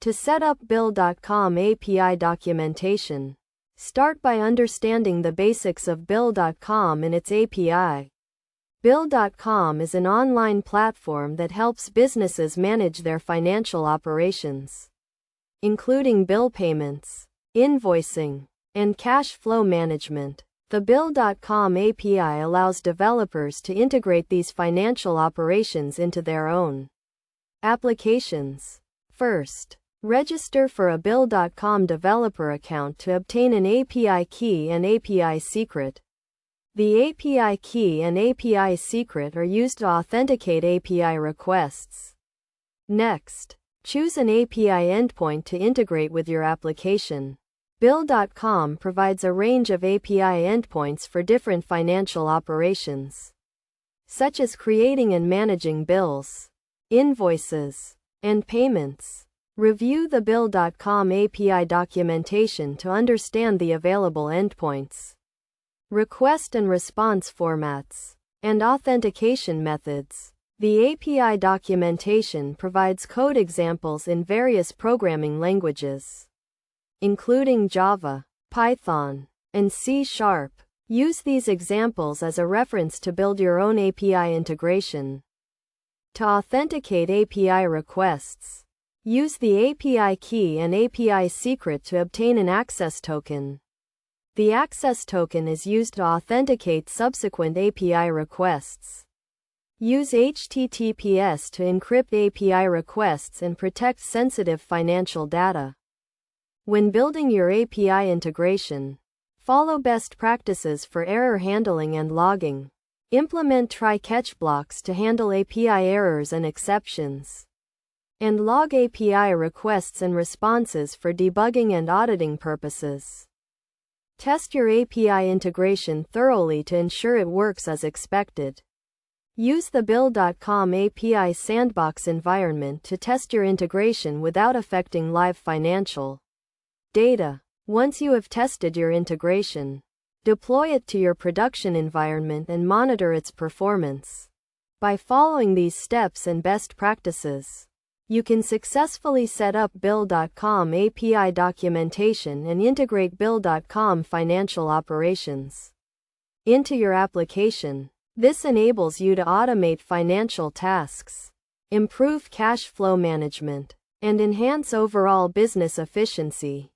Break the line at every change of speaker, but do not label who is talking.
To set up Bill.com API documentation, start by understanding the basics of Bill.com and its API. Bill.com is an online platform that helps businesses manage their financial operations, including bill payments, invoicing, and cash flow management. The Bill.com API allows developers to integrate these financial operations into their own applications. First, register for a Bill.com developer account to obtain an API key and API secret. The API key and API secret are used to authenticate API requests. Next, choose an API endpoint to integrate with your application. Bill.com provides a range of API endpoints for different financial operations, such as creating and managing bills, invoices, and payments. Review the Bill.com API documentation to understand the available endpoints, request and response formats, and authentication methods. The API documentation provides code examples in various programming languages, including Java, Python, and C#. Use these examples as a reference to build your own API integration. To authenticate API requests, use the API key and API secret to obtain an access token. The access token is used to authenticate subsequent API requests. Use HTTPS to encrypt API requests and protect sensitive financial data. When building your API integration, follow best practices for error handling and logging. Implement try-catch blocks to handle API errors and exceptions, and log API requests and responses for debugging and auditing purposes. Test your API integration thoroughly to ensure it works as expected. Use the Bill.com API sandbox environment to test your integration without affecting live financial data. Once you have tested your integration, deploy it to your production environment and monitor its performance. By following these steps and best practices, you can successfully set up Bill.com API documentation and integrate Bill.com financial operations into your application. This enables you to automate financial tasks, improve cash flow management, and enhance overall business efficiency.